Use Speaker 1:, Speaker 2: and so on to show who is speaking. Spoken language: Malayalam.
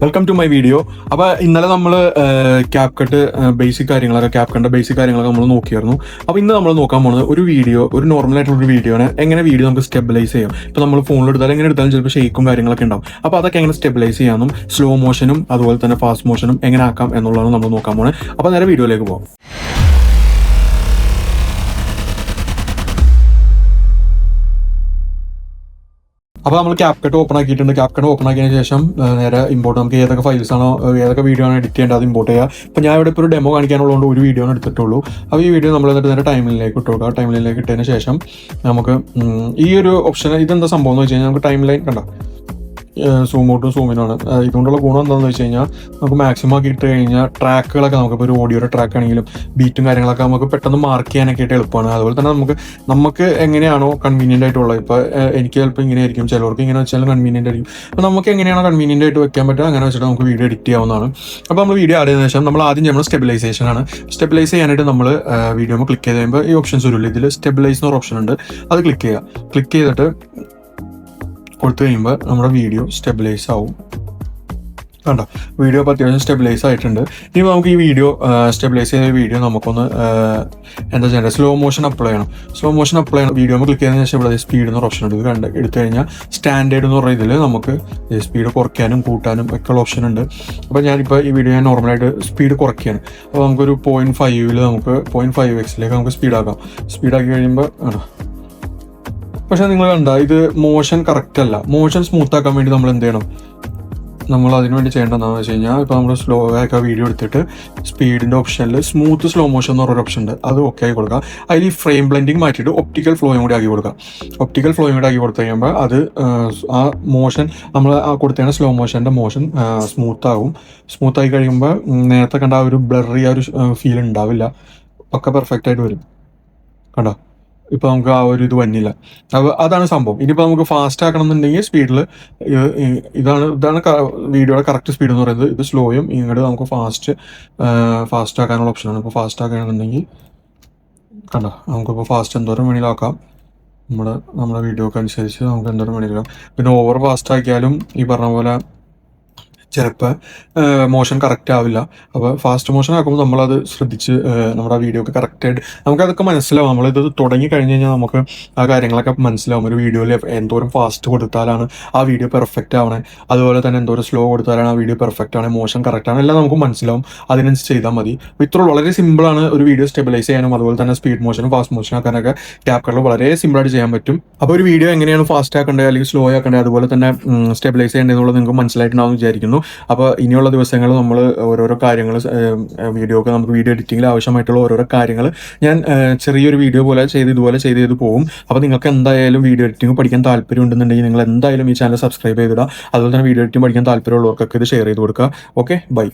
Speaker 1: Welcome to my video. അപ്പോൾ ഇന്നലെ നമ്മൾ ക്യാപ്കട്ട് ബേസിക് കാര്യങ്ങളൊക്കെ നമ്മൾ നോക്കിയായിരുന്നു. അപ്പോൾ ഇന്ന് നമ്മൾ നോക്കാൻ പോകുന്നത് ഒരു നോർമൽ ആയിട്ടുള്ള ഒരു വീഡിയോ ആണ്. എങ്ങനെ വീഡിയോ നമുക്ക് സ്റ്റെബിലൈസ് ചെയ്യാം. ഇപ്പോൾ നമ്മൾ ഫോണിൽ എടുത്താലും എങ്ങനെ എടുത്താലും ചിലപ്പോൾ ഷെയ്ക്കും കാര്യങ്ങളൊക്കെ ഉണ്ടാവും. അപ്പോൾ അതൊക്കെ എങ്ങനെ സ്റ്റെബിലൈസ് ചെയ്യാമെന്നും സ്ലോ മോഷനും അതുപോലെ തന്നെ ഫാസ്റ്റ് മോഷനും എങ്ങനെ ആക്കാം എന്നുള്ളതാണ് നമ്മൾ നോക്കാൻ പോകുന്നത്. അപ്പോൾ നേരെ വീഡിയോയിലേക്ക് പോകാം. അപ്പോൾ നമ്മൾ ക്യാപ്കട്ട് ഓപ്പൺ ആക്കിയിട്ടുണ്ട്. ക്യാപ്കട്ട് ഓപ്പൺ ആക്കിയതിന് ശേഷം നേരെ ഇമ്പോർട്ട് നമുക്ക് ഏതൊക്കെ ഫയൽസ് ആണോ ഏതൊക്കെ വീഡിയോ ആണ് എഡിറ്റ് ചെയ്യേണ്ടത് അത് ഇമ്പോർട്ട് ചെയ്യുക. അപ്പോൾ ഞാൻ ഇവിടെ ഇപ്പോൾ ഒരു ഡെമോ കാണിക്കാനുള്ളതുകൊണ്ട് ഒരു വീഡിയോ ആണ് എടുത്തിട്ടുള്ളൂ. അപ്പോൾ ഈ വീഡിയോ നമ്മൾ എന്നിട്ട് നേരെ ടൈംലൈനിലേക്ക് ഇട്ട് കൊടുക്കുക. ടൈംലൈനിലേക്ക് ഇട്ടതിന് ശേഷം നമുക്ക് ഈ ഒരു ഓപ്ഷൻ ഇതെന്താ സംഭവം എന്ന് വെച്ച് കഴിഞ്ഞാൽ നമുക്ക് ടൈംലൈൻ കണ്ടോ സൂം ഔട്ടും സൂമിനുമാണ്. ഇതുകൊണ്ടുള്ള ഗുണം എന്താണെന്ന് വെച്ച് കഴിഞ്ഞാൽ നമുക്ക് മാക്സിമം ആക്കി ഇട്ട് കഴിഞ്ഞാൽ ട്രാക്കുകളൊക്കെ നമുക്കിപ്പോൾ ഒരു ഓഡിയോയുടെ ട്രാക്ക് ആണെങ്കിലും ബീറ്റും കാര്യങ്ങളൊക്കെ നമുക്ക് പെട്ടെന്ന് മാർക്ക് ചെയ്യാനൊക്കെ ആയിട്ട് എളുപ്പമാണ്. അതുപോലെ തന്നെ നമുക്ക് എങ്ങനെയാണോ കൺവീനിയൻ്റ് ആയിട്ടുള്ളത്, ഇപ്പോൾ എനിക്ക് ചിലപ്പോൾ ഇങ്ങനെ ആയിരിക്കും, ചിലർക്ക് ഇങ്ങനെ വെച്ചാൽ കൺവീനിയൻ്റ് ആയിരിക്കും. അപ്പോൾ നമുക്ക് എങ്ങനെയാണോ കൺവീനിയൻ്റ് ആയിട്ട് വെക്കാൻ പറ്റുക അങ്ങനെ വെച്ചിട്ട് നമുക്ക് വീഡിയോ എഡിറ്റ് ചെയ്യാവുന്നതാണ്. അപ്പോൾ നമ്മൾ വീഡിയോ ആഡ് ചെയ്തതിനു ശേഷം നമ്മൾ ആദ്യം ചെയ്യുന്നത് സ്റ്റെബിലൈസേഷൻ ആണ്. സ്റ്റെബിലൈസ് ചെയ്യാനായിട്ട് നമ്മൾ വീഡിയോ ക്ലിക്ക് ചെയ്ത് കഴിയുമ്പോൾ ഈ ഓപ്ഷൻസ് വരില്ല. ഇതിൽ സ്റ്റെബിലൈസ് എന്നൊരു ഓപ്ഷൻ ഉണ്ട്, അത് ക്ലിക്ക് ചെയ്യുക. ക്ലിക്ക് ചെയ്തിട്ട് കൊടുത്തു കഴിയുമ്പോൾ നമ്മുടെ വീഡിയോ സ്റ്റെബിലൈസ് ആവും. കണ്ടോ, വീഡിയോ ഇപ്പോൾ അത്യാവശ്യം സ്റ്റെബിലൈസ് ആയിട്ടുണ്ട്. ഇനി നമുക്ക് ഈ വീഡിയോ സ്റ്റെബിലൈസ് ചെയ്ത വീഡിയോ നമുക്കൊന്ന് എന്താ ചെയ്യേണ്ടത്, സ്ലോ മോഷൻ അപ്ലൈ ചെയ്യണം. സ്ലോ മോഷൻ അപ്ലൈ ചെയ്യണം. വീഡിയോ ക്ലിക്ക് ചെയ്തതിന് ശേഷം ഇവിടെ സ്പീഡ് എന്നൊരു ഓപ്ഷൻ ഉണ്ട്. ഇത് എടുത്തു കഴിഞ്ഞാൽ സ്റ്റാൻഡേർഡ് എന്ന് പറയുന്ന ഇതിൽ നമുക്ക് സ്പീഡ് കുറയ്ക്കാനും കൂട്ടാനും ഒക്കെ ഉള്ള ഓപ്ഷൻ ഉണ്ട്. അപ്പോൾ ഞാനിപ്പോൾ ഈ വീഡിയോ നോർമലായിട്ട് സ്പീഡ് കുറയ്ക്കുകയാണ്. അപ്പോൾ നമുക്കൊരു 0.5 നമുക്ക് 0.5x നമുക്ക് സ്പീഡാക്കാം. സ്പീഡാക്കി കഴിയുമ്പോൾ ആണോ, പക്ഷെ നിങ്ങൾ കണ്ട ഇത് മോഷൻ കറക്റ്റ് അല്ല. മോഷൻ സ്മൂത്ത് ആക്കാൻ വേണ്ടി നമ്മൾ എന്ത് ചെയ്യണം, നമ്മൾ അതിന് വേണ്ടി ചെയ്യേണ്ടതെന്ന് വെച്ച് കഴിഞ്ഞാൽ ഇപ്പോൾ നമ്മൾ സ്ലോ ആക്കുക വീഡിയോ എടുത്തിട്ട് സ്പീഡിൻ്റെ ഓപ്ഷനിൽ സ്മൂത്ത് സ്ലോ മോഷൻ എന്ന് പറഞ്ഞൊരു ഓപ്ഷൻ ഉണ്ട്, അത് ഓക്കെ ആക്കി കൊടുക്കുക. അതിൽ ഈ ഫ്രെയിം ബ്ലെൻഡിങ് മാറ്റിയിട്ട് ഒപ്റ്റിക്കൽ ഫ്ലോയും കൂടി ആക്കി കൊടുക്കുക. ഒപ്റ്റിക്കൽ ഫ്ലോയും കൂടി ആക്കി കൊടുത്തു കഴിയുമ്പോൾ അത് ആ മോഷൻ നമ്മൾ കൊടുത്തതിന് സ്ലോ മോഷൻ്റെ മോഷൻ സ്മൂത്ത് ആകും. സ്മൂത്ത് ആയി കഴിയുമ്പോൾ നേരത്തെ കണ്ട ആ ഒരു ബ്ലറി ആ ഒരു ഫീൽ ഉണ്ടാവില്ല, ഒക്കെ പെർഫെക്റ്റ് ആയിട്ട് വരും. കണ്ടോ, ഇപ്പോൾ നമുക്ക് ആ ഒരു ഇത് വന്നില്ല. അപ്പോൾ അതാണ് സംഭവം. ഇനിയിപ്പോൾ നമുക്ക് ഫാസ്റ്റ് ആക്കണം എന്നുണ്ടെങ്കിൽ സ്പീഡിൽ ഇതാണ് വീഡിയോയുടെ കറക്റ്റ് സ്പീഡ് എന്ന് പറയുന്നത്. ഇത് സ്ലോയും ഇങ്ങോട്ട് നമുക്ക് ഫാസ്റ്റ് ആക്കാനുള്ള ഓപ്ഷനാണ്. ഇപ്പോൾ ഫാസ്റ്റ് ആക്കുകയാണെന്നുണ്ടെങ്കിൽ കണ്ടോ, നമുക്കിപ്പോൾ ഫാസ്റ്റ് എന്തോരം വേണമെങ്കിലാക്കാം. നമ്മുടെ വീഡിയോക്ക് അനുസരിച്ച് നമുക്ക് എന്തോരം വേണമെങ്കിലും. പിന്നെ ഓവർ ഫാസ്റ്റ് ആക്കിയാലും ഈ പറഞ്ഞ പോലെ ചിലപ്പോൾ മോഷൻ കറക്റ്റ് ആവില്ല. അപ്പോൾ ഫാസ്റ്റ് മോഷൻ ആക്കുമ്പോൾ നമ്മളത് ശ്രദ്ധിച്ച് നമ്മുടെ വീഡിയോക്ക് കറക്റ്റായിട്ട് നമുക്കതൊക്കെ മനസ്സിലാവും. നമ്മളിത് തുടങ്ങി കഴിഞ്ഞ് കഴിഞ്ഞാൽ നമുക്ക് ആ കാര്യങ്ങളൊക്കെ മനസ്സിലാവും. ഒരു വീഡിയോയിൽ എന്തോരം ഫാസ്റ്റ് കൊടുത്താലാണ് ആ വീഡിയോ പെർഫെക്റ്റ് ആവണേ, അതുപോലെ തന്നെ എന്തോരം സ്ലോ കൊടുത്താലാണ് ആ വീഡിയോ പെർഫെക്റ്റ് ആണ്, മോഷൻ കറക്റ്റ് ആണ്, എല്ലാം നമുക്ക് മനസ്സിലാവും. അതിനനുസരിച്ച് ചെയ്താൽ മതി. അപ്പോൾ ഇത്ര വളരെ സിമ്പിളാണ് ഒരു വീഡിയോ സ്റ്റെബിലൈസ് ചെയ്യാനും അതുപോലെ തന്നെ സ്പീഡ് മോഷനും ഫാസ്റ്റ് മോഷൻ ആക്കാനൊക്കെ ക്യാപ്കട്ടിൽ വളരെ സിമ്പിളായിട്ട് ചെയ്യാൻ പറ്റും. അപ്പോൾ ഒരു വീഡിയോ എങ്ങനെയാണ് ഫാസ്റ്റ് ആക്കേണ്ടത് അല്ലെങ്കിൽ സ്ലോ ആക്കേണ്ടത് അതുപോലെ തന്നെ സ്റ്റെബിലൈസ് ചെയ്യേണ്ടതെന്നുള്ളത് നിങ്ങൾക്ക് മനസ്സിലായിട്ടുണ്ടാവും വിചാരിക്കുന്നു. അപ്പോൾ ഇനിയുള്ള ദിവസങ്ങൾ നമ്മൾ ഓരോരോ കാര്യങ്ങൾ നമുക്ക് വീഡിയോ എഡിറ്റിങ്ങിൽ ആവശ്യമായിട്ടുള്ള ഓരോരോ കാര്യങ്ങൾ ഞാൻ ചെറിയൊരു വീഡിയോ പോലെ ഇതുപോലെ ചെയ്ത് പോകും. അപ്പോൾ നിങ്ങൾക്ക് എന്തായാലും വീഡിയോ എഡിറ്റിംഗ് പഠിക്കാൻ താല്പര്യം ഉണ്ടെന്നുണ്ടെങ്കിൽ നിങ്ങൾ എന്തായാലും ഈ ചാനൽ സബ്സ്ക്രൈബ് ചെയ്തിടുക. അതുപോലെ തന്നെ വീഡിയോ എഡിറ്റിംഗ് പഠിക്കാൻ താല്പര്യമുള്ളവർക്കൊക്കെ ഇത് ഷെയർ ചെയ്ത് കൊടുക്കുക. Okay, by.